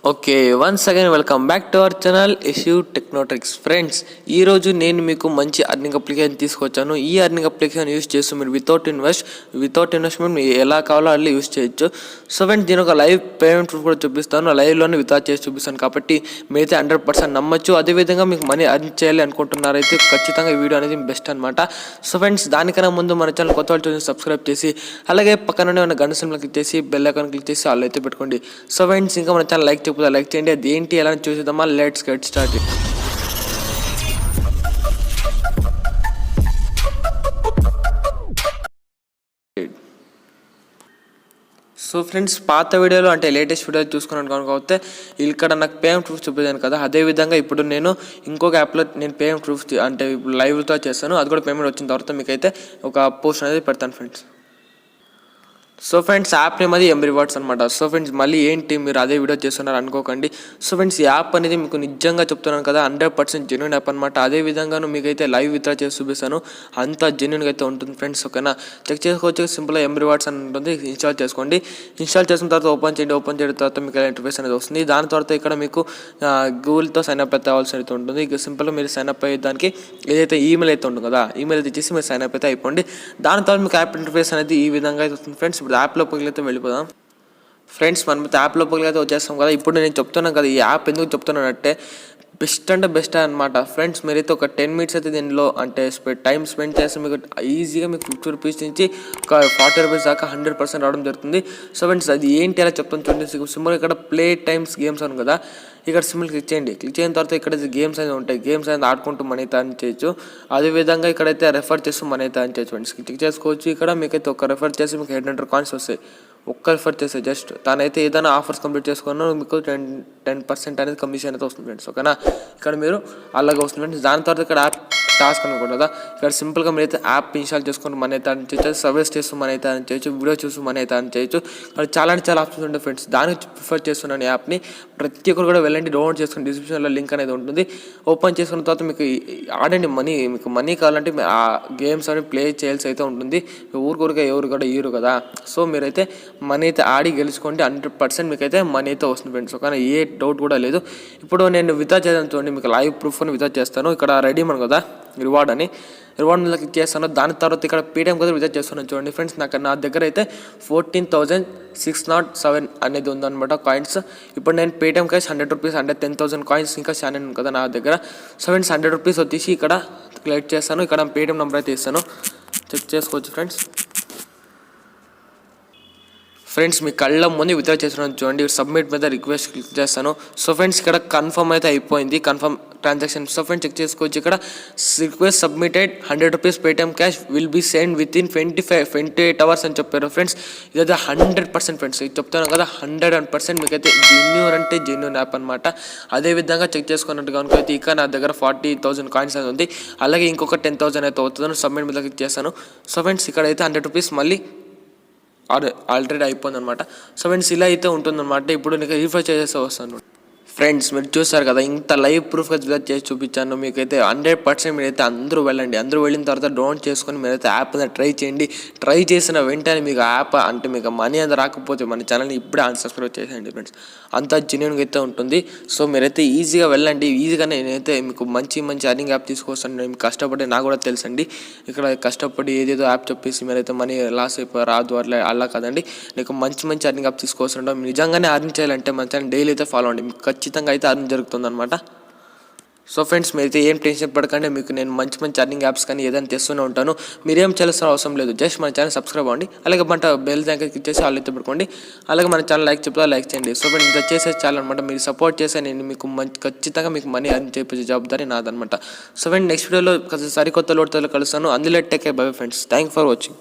Okay, once again welcome back to our channel Yashu techno tricks. Friends, ఈరోజు నేను మీకు మంచి అర్నింగ్ అప్లికేషన్ తీసుకొచ్చాను. ఈ అర్నింగ్ అప్లికేషన్ యూస్ చేస్తూ మీరు వితౌట్ ఇన్వెస్ట్మెంట్ మీరు ఎలా కావాలో అలా యూస్ చేయొచ్చు. సో ఫ్రెండ్స్, దీని ఒక లైవ్ పేమెంట్ ప్రూఫ్ కూడా చూపిస్తాను. లైవ్లోనే విత్డ్రా చేసి చూపిస్తాను కాబట్టి మీరైతే 100% నమ్మచ్చు. అదేవిధంగా మీకు మనీ అర్న్ చేయాలి అనుకుంటున్నారైతే ఖచ్చితంగా ఈ వీడియో అనేది బెస్ట్ అనమాట. సో ఫ్రెండ్స్, దానికన్నా ముందు మన ఛానల్ కొత్త వాళ్ళు చూసి సబ్స్క్రైబ్ చేసి అలాగే పక్కనే ఉన్న గంట సింబల్ క్లిక్ చేసి బెల్ ఐకాన్ క్లిక్ చేసి ఆల్ అయితే పెట్టుకోండి. సో ఫ్రెండ్స్, ఇంకా మన ఛానల్ లైక్ చేయండి. అది ఏంటి ఎలా చూసేద్దామా? Let's get start. So friends, పాత వీడియోలో అంటే లేటెస్ట్ వీడియో చూసుకున్నాను కనుకపోతే ఇక్కడ నాకు పేమెంట్ ప్రూఫ్ చూపించాను కదా, అదేవిధంగా ఇప్పుడు నేను ఇంకొక యాప్లో నేను పేమెంట్ ప్రూఫ్ అంటే ఇప్పుడు లైవ్తో చేస్తాను. అది కూడా పేమెంట్ వచ్చిన తర్వాత మీకైతే ఒక పోస్ట్ అనేది పెడతాను friends. So friends, app name అది రివార్డ్స్ అనమాట. సో ఫ్రెండ్స్, మళ్ళీ ఏంటి మీరు అదే వీడియో చేస్తున్నారు అనుకోకండి. సో ఫ్రెండ్స్, ఈ యాప్ అనేది మీకు నిజంగా చెప్తున్నాను కదా, 100% జెన్యూన్ యాప్ అనమాట. అదేవిధంగా మీకైతే లైవ్ విత్డ్రా చేసి చూపిస్తాను, అంత జెన్యూన్గా అయితే ఉంటుంది ఫ్రెండ్స్. ఓకేనా, చెక్ చేసుకోవచ్చు. సింపుల్గా రివార్డ్స్ అని ఉంటుంది, ఇన్స్టాల్ చేసుకోండి. ఇన్స్టాల్ చేసిన తర్వాత ఓపెన్ చేసిన తర్వాత మీకు ఇంటర్ఫేస్ అనేది వస్తుంది. దాని తర్వాత ఇక్కడ మీకు గూగుల్తో సైన్అప్ అయితే అవ్వాల్సి అయితే ఉంటుంది. ఇక సింపుల్గా మీరు సైన్అప్ అయ్యేదానికి ఏదైతే ఈమెయిల్ అయితే ఉంటుంది కదా, ఈమెయిల్ అయితే ఇచ్చేసి మీరు సైన్అప్ అయితే అయిపోండి. దాని తర్వాత మీకు యాప్ ఇంటర్ఫేస్ అనేది ఈ విధంగా అయితే వస్తుంది ఫ్రెండ్స్. యాప్ లోపలికి అయితే వెళ్ళిపోదాం ఫ్రెండ్స్. మనమైతే యాప్ లోపలికి అయితే వచ్చేస్తాం కదా. ఇప్పుడు నేను చెప్తున్నాను కదా, ఈ యాప్ ఎందుకు చెప్తున్నానంటే బెస్ట్ అనమాట ఫ్రెండ్స్. మీరైతే ఒక 10 minutes అయితే దీనిలో అంటే టైం స్పెండ్ చేస్తే మీకు ఈజీగా మీకు 50 rupees నుంచి ఒక 40 rupees దాకా 100% రావడం జరుగుతుంది. సో ఫ్రెండ్స్, అది ఏంటి అలా చెప్తాను చూడండి. సింపుల్ ఇక్కడ ప్లే టైమ్స్ గేమ్స్ అని కదా, ఇక్కడ సింపుల్ క్లిక్ చేయండి. క్లిక్ చేసిన తర్వాత ఇక్కడ గేమ్స్ అనేది ఉంటాయి. గేమ్స్ అనేది ఆడుకుంటూ మనీ అని చేయొచ్చు. అదేవిధంగా ఇక్కడైతే రెఫర్ చేస్తూ మనీ అని చేయొచ్చు ఫ్రెండ్స్. క్లిక్ చేసుకోవచ్చు. ఇక్కడ మీకైతే ఒక రెఫర్ చేసి మీకు 800 coins వస్తాయి. ఒక్క రెఫర్ చేస్తే జస్ట్ తనైతే ఏదైనా ఆఫర్స్ కంప్లీట్ చేసుకున్నా మీకు 10% అనేది కమిషన్ అయితే వస్తుంది ఫ్రెండ్స్. ఓకేనా, ఇక్కడ మీరు అలాగే వస్తుంది ఫ్రెండ్స్. దాని తర్వాత ఇక్కడ యాప్ టాస్క్ అనుకోండి కదా, ఇక్కడ సింపుల్గా మీరైతే యాప్ ఇన్స్టాల్ చేసుకుని మనీ అయితే అని చేయొచ్చు. సర్వీస్ చేస్తూ మనీ అయితే అని చేయొచ్చు. వీడియో చూస్తూ మనీ అయితే అని చేయొచ్చు. ఇక్కడ చాలా ఆప్షన్స్ ఉంటాయి ఫ్రెండ్స్. దానికి ప్రిఫర్ చేస్తున్నాను యాప్ని. ప్రతి ఒక్కరు కూడా వెళ్ళండి, డౌన్లోడ్ చేసుకుని డిస్క్రిప్షన్లో లింక్ అనేది ఉంటుంది. ఓపెన్ చేసుకున్న తర్వాత మీకు ఆడండి మీకు మనీ కావాలంటే ఆ గేమ్స్ అని ప్లే చేయాల్సి అయితే ఉంటుంది. ఊరికొరిగా ఎవరు కూడా ఇయ్యరు కదా. సో మీరైతే మనీ అయితే ఆడి గెలుచుకోండి. 100% మీకైతే మనీ అయితే వస్తుంది ఫ్రెండ్స్. ఓకేనా, ఏ డౌట్ కూడా లేదు. ఇప్పుడు నేను విత్డ్రా చేద్దాం చూడండి, మీకు లైవ్ ప్రూఫ్ని విత్డ్రా చేస్తాను. ఇక్కడ రెడీ మన కదా రివార్డ్ మీద క్లిక్ చేస్తాను. దాని తర్వాత ఇక్కడ పేటిఎం కూడా విత్డ్రా చేస్తున్నాను చూడండి ఫ్రెండ్స్. నా దగ్గర అయితే 14,607 అనేది ఉందన్నమాట కాయిన్స్. ఇప్పుడు నేను పేటిఎం క్యాష్ 100 rupees అంటే 10,000 coins ఇంకా చాలా ఉంది కదా నా దగ్గర. సో ఫ్రెండ్స్, 100 rupees వచ్చేసి ఇక్కడ క్లిక్ చేస్తాను. ఇక్కడ పేటిఎం నెంబర్ అయితే ఇస్తాను, చెక్ చేసుకోవచ్చు ఫ్రెండ్స్. ఫ్రెండ్స్, మీ కళ్ళ ముందు విత్డ్రా చేస్తున్నాను చూడండి. సబ్మిట్ మీద రిక్వెస్ట్ క్లిక్ చేస్తాను. సో ఫ్రెండ్స్, ఇక్కడ కన్ఫర్మ్ అయితే అయిపోయింది, confirm transaction. So friends, check చేసుకోవచ్చు. ఇక్కడ request submitted 100 rupees Paytm cash will be send within 28 hours అని చెప్పారు ఫ్రెండ్స్. ఇదైతే 100% ఫ్రెండ్స్, ఇది చెప్తాను కదా 100% మీకైతే జెన్యూన్ యాప్ అనమాట. అదేవిధంగా చెక్ చేసుకున్నట్టుగా అనుకైతే ఇక నా దగ్గర 40,000 coins అనేది ఉంది. అలాగే ఇంకొక 10,000 అయితే అవుతుందని సబ్మిట్ మీద క్లిక్ చేస్తాను. సో ఫ్రెండ్స్, ఇక్కడైతే 100 rupees మళ్ళీ ఆల్రెడీ అయిపోయింది అనమాట. సో ఫ్రెండ్స్, ఇలా అయితే ఉంటుందన్నమాట. ఇప్పుడు నీకు రిఫ్రెష్ చేసేస్తే వస్తాను ఫ్రెండ్స్. మీరు చూస్తారు కదా, ఇంత లైవ్ ప్రూఫ్గా విత్డ్రా చేసి చూపించాను. మీకైతే 100% మీరైతే అందరూ వెళ్ళండి. అందరూ వెళ్ళిన తర్వాత డౌన్లోడ్ చేసుకొని మీరైతే యాప్ అనేది ట్రై చేయండి. ట్రై చేసిన వెంటనే మీకు యాప్ అంటే మీకు మనీ అనేది రాకపోతే మన ఛానల్ని ఇప్పుడే అన్సబ్స్క్రైబ్ చేసేయండి ఫ్రెండ్స్. అంతా జెన్యూన్గా అయితే ఉంటుంది. సో మీరైతే ఈజీగా వెళ్ళండి. ఈజీగా నేనైతే మీకు మంచి అర్నింగ్ యాప్ తీసుకొస్తాను. నేను కష్టపడి నాకు కూడా తెలుసండి. ఇక్కడ కష్టపడి ఏదేదో యాప్ చెప్పేసి మీరైతే మనీ లాస్ అయిపోయి రాదు అలా కదండి. నీకు మంచి అర్నింగ్ యాప్ తీసుకొస్తుంటాం. నిజంగానే అర్నింగ్ చేయాలంటే మన ఛానల్ డైలీ అయితే ఫాలో అవ్వండి, మీకు ఖచ్చితంగా అయితే అర్నింగ్ జరుగుతుంది అనమాట. సో ఫ్రెండ్స్, మీరైతే ఏం టెన్షన్ పడకండి. మీకు నేను మంచి అర్నింగ్ యాప్స్ కానీ ఏదైనా తెస్తూనే ఉంటాను. మీరేం చేయాల్సిన అవసరం లేదు, జస్ట్ మన ఛానల్ సబ్స్క్రైబ్ అవ్వండి. అలాగే బెల్ దగ్గర క్లిక్ చేసి వాళ్ళు అయితే పెట్టుకోండి. అలాగే మన ఛానల్ లైక్ చేయండి. సో ఫ్రెండ్స్, ఇంత చేసే ఛానల్ అనమాట. మీరు సపోర్ట్ చేస్తే నేను మీకు ఖచ్చితంగా మీకు మనీ అర్న్ చేయించే జవాబుదారీ నాదనమాట. సో ఫ్రెండ్స్, నెక్స్ట్ వీడియోలో సరికొత్త లోటుతో కలుస్తాను. అందులో take care, bye friends. Thank for watching.